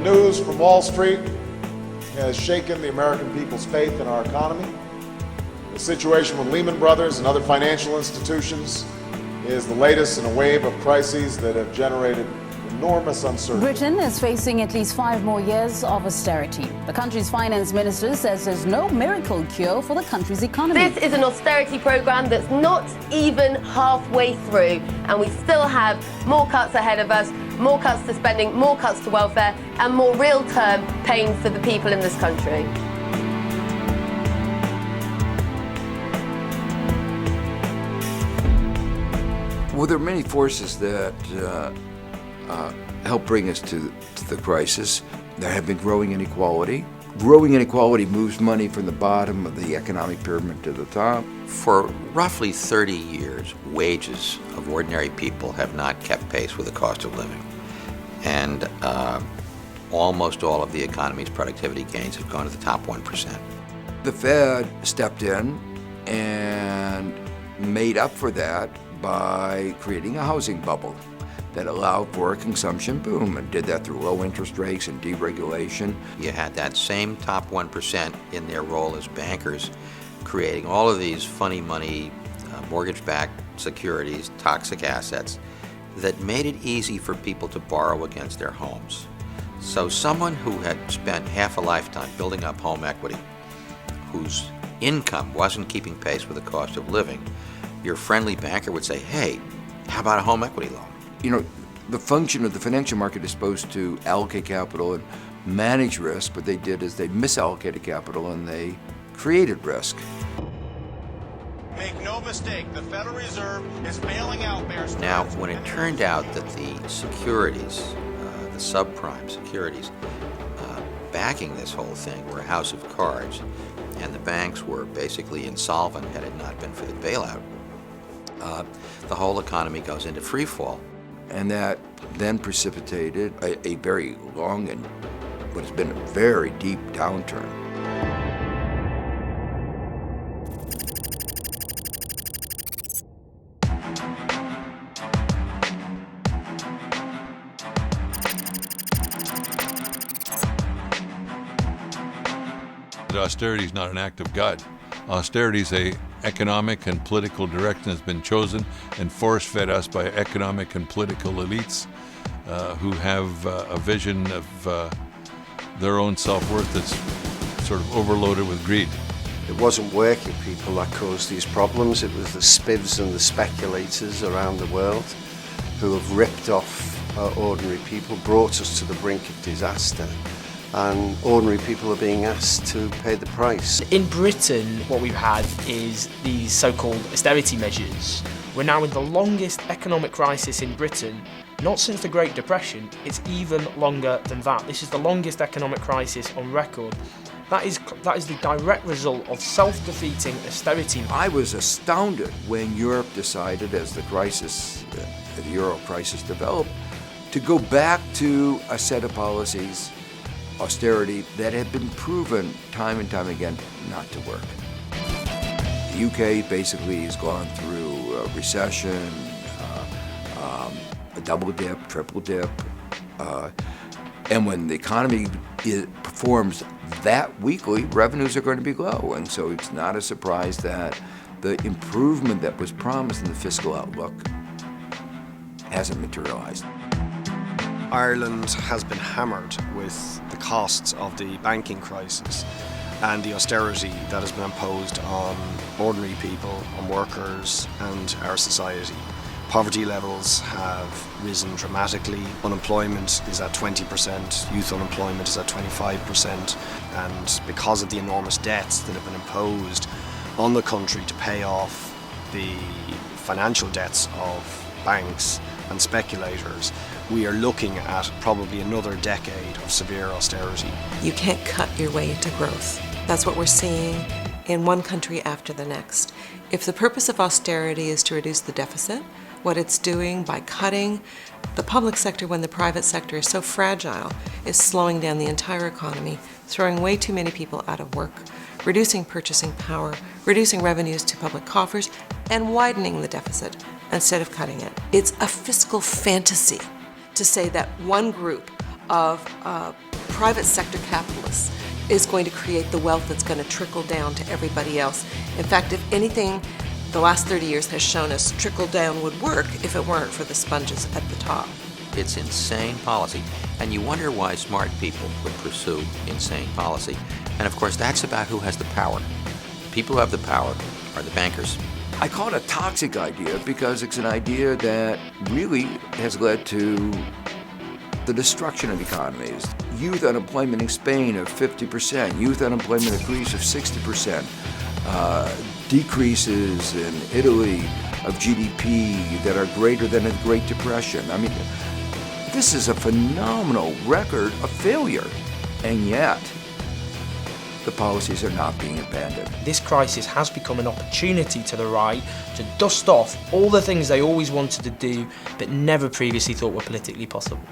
news from Wall Street has shaken the American people's faith in our economy. The situation with Lehman Brothers and other financial institutions is the latest in a wave of crises that have generated enormous uncertainty. Britain is facing at least 5 more years of austerity. The country's finance minister says there's no miracle cure for the country's economy. This is an austerity programme that's not even halfway through, and we still have more cuts ahead of us, more cuts to spending, more cuts to welfare, and more real-term pain for the people in this country. Well, there are many forces that help bring us to the crisis. There have been growing inequality. Growing inequality moves money from the bottom of the economic pyramid to the top. For roughly 30 years, wages of ordinary people have not kept pace with the cost of living. And almost all of the economy's productivity gains have gone to the top 1%. The Fed stepped in and made up for that by creating a housing bubble that allowed for a consumption boom, and did that through low interest rates and deregulation. You had that same top 1% in their role as bankers, creating all of these funny money, mortgage-backed securities, toxic assets, that made it easy for people to borrow against their homes. So someone who had spent half a lifetime building up home equity, whose income wasn't keeping pace with the cost of living, your friendly banker would say, hey, how about a home equity loan? You know, the function of the financial market is supposed to allocate capital and manage risk. What they did is they misallocated capital and they created risk. Make no mistake, the Federal Reserve is bailing out Bear Stearns. Now, when it turned out that the securities, the subprime securities, backing this whole thing were a house of cards, and the banks were basically insolvent had it not been for the bailout, the whole economy goes into free fall. And that then precipitated a very long and what has been a very deep downturn. Austerity is not an act of God. Austerity is an economic and political direction that's been chosen and force-fed us by economic and political elites who have a vision of their own self-worth that's sort of overloaded with greed. It wasn't working people that caused these problems. It was the spivs and the speculators around the world who have ripped off ordinary people, brought us to the brink of disaster. And ordinary people are being asked to pay the price. In Britain, what we've had is these so-called austerity measures. We're now in the longest economic crisis in Britain, not since the Great Depression, it's even longer than that. This is the longest economic crisis on record. That is the direct result of self-defeating austerity. I was astounded when Europe decided, as the crisis, the Euro crisis developed, to go back to a set of policies, austerity, that had been proven time and time again not to work. The UK basically has gone through a recession, a double dip, triple dip, and when the economy performs that weakly, revenues are going to be low, and so it's not a surprise that the improvement that was promised in the fiscal outlook hasn't materialized. Ireland has been hammered with the costs of the banking crisis and the austerity that has been imposed on ordinary people, on workers and our society. Poverty levels have risen dramatically. Unemployment is at 20%, youth unemployment is at 25%, and because of the enormous debts that have been imposed on the country to pay off the financial debts of banks and speculators, we are looking at probably another decade of severe austerity. You can't cut your way into growth. That's what we're seeing in one country after the next. If the purpose of austerity is to reduce the deficit, what it's doing by cutting the public sector when the private sector is so fragile is slowing down the entire economy, throwing way too many people out of work, reducing purchasing power, reducing revenues to public coffers, and widening the deficit instead of cutting it. It's a fiscal fantasy to say that one group of private sector capitalists is going to create the wealth that's going to trickle down to everybody else. In fact, if anything, the last 30 years has shown us trickle down would work if it weren't for the sponges at the top. It's insane policy, and you wonder why smart people would pursue insane policy. And of course, that's about who has the power. People who have the power are the bankers. I call it a toxic idea because it's an idea that really has led to the destruction of economies. Youth unemployment in Spain of 50%, youth unemployment in Greece of 60%, decreases in Italy of GDP that are greater than the Great Depression. I mean, this is a phenomenal record of failure, and yet the policies are not being abandoned. This crisis has become an opportunity to the right to dust off all the things they always wanted to do but never previously thought were politically possible.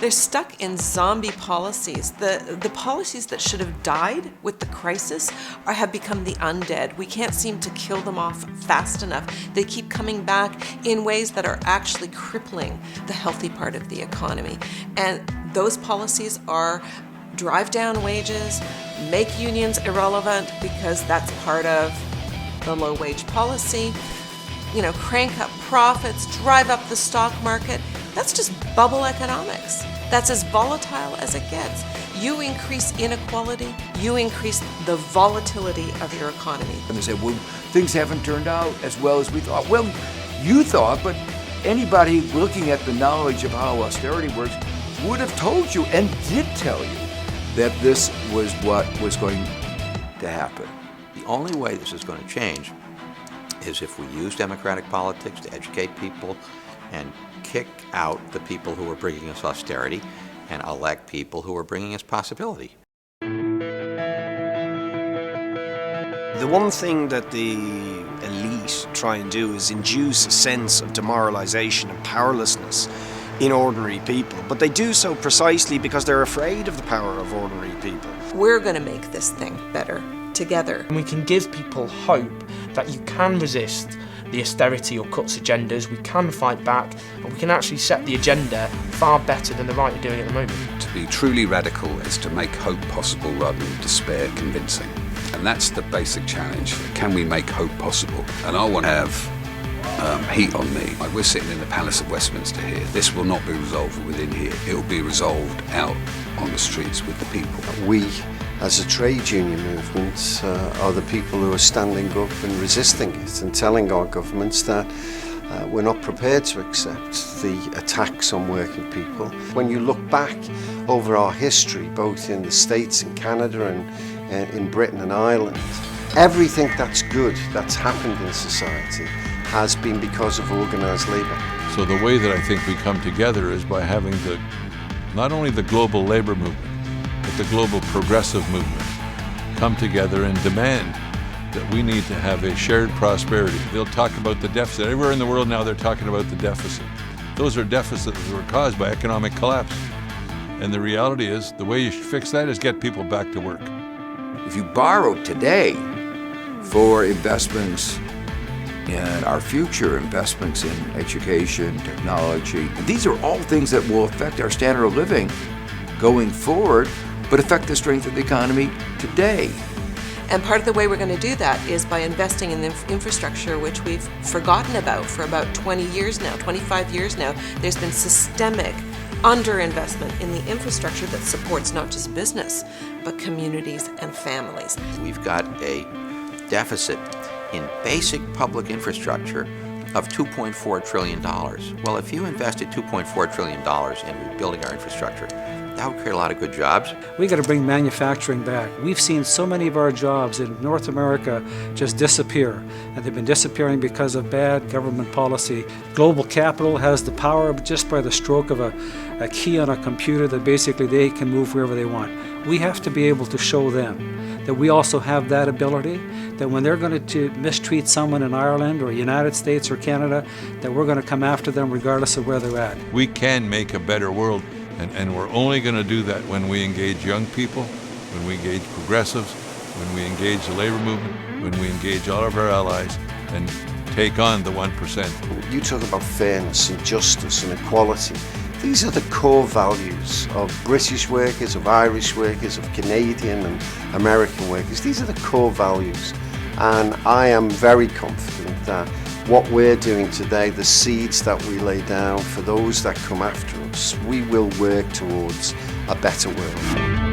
They're stuck in zombie policies. The policies that should have died with the crisis have become the undead. We can't seem to kill them off fast enough. They keep coming back in ways that are actually crippling the healthy part of the economy. And those policies are drive down wages, make unions irrelevant because that's part of the low wage policy, crank up profits, drive up the stock market. That's just bubble economics. That's as volatile as it gets. You increase inequality, you increase the volatility of your economy. And they say, well, things haven't turned out as well as we thought. Well, you thought, but anybody looking at the knowledge of how austerity works would have told you and did tell you that this was what was going to happen. The only way this is going to change is if we use democratic politics to educate people and kick out the people who are bringing us austerity and elect people who are bringing us possibility. The one thing that the elite try and do is induce a sense of demoralization and powerlessness in ordinary people, but they do so precisely because they're afraid of the power of ordinary people. We're going to make this thing better together. And we can give people hope that you can resist the austerity or cuts agendas, we can fight back, and we can actually set the agenda far better than the right are doing at the moment. To be truly radical is to make hope possible rather than despair convincing. And that's the basic challenge. Can we make hope possible? And I want to have heat on me. Like we're sitting in the Palace of Westminster here. This will not be resolved within here. It will be resolved out on the streets with the people. We, as a trade union movement, are the people who are standing up and resisting it and telling our governments that we're not prepared to accept the attacks on working people. When you look back over our history, both in the States and Canada and in Britain and Ireland, everything that's good that's happened in society has been because of organised labour. So the way that I think we come together is by having not only the global labour movement, but the global progressive movement come together and demand that we need to have a shared prosperity. They'll talk about the deficit. Everywhere in the world now they're talking about the deficit. Those are deficits that were caused by economic collapse. And the reality is, the way you should fix that is get people back to work. If you borrow today for investments in our future, investments in education, technology, these are all things that will affect our standard of living going forward, but affect the strength of the economy today. And part of the way we're going to do that is by investing in the infrastructure, which we've forgotten about for about 20 years now, 25 years now. There's been systemic underinvestment in the infrastructure that supports not just business, but communities and families. We've got a deficit in basic public infrastructure of $2.4 trillion. Well, if you invested $2.4 trillion in rebuilding our infrastructure, that would create a lot of good jobs. We got to bring manufacturing back. We've seen so many of our jobs in North America just disappear, and they've been disappearing because of bad government policy. Global capital has the power just by the stroke of a key on a computer that basically they can move wherever they want. We have to be able to show them that we also have that ability, that when they're going to mistreat someone in Ireland or United States or Canada, that we're going to come after them regardless of where they're at. We can make a better world, and we're only going to do that when we engage young people, when we engage progressives, when we engage the labor movement, when we engage all of our allies and take on the 1%. You talk about fairness and justice and equality. These are the core values of British workers, of Irish workers, of Canadian and American workers. These are the core values. And I am very confident that what we're doing today, the seeds that we lay down for those that come after us, we will work towards a better world.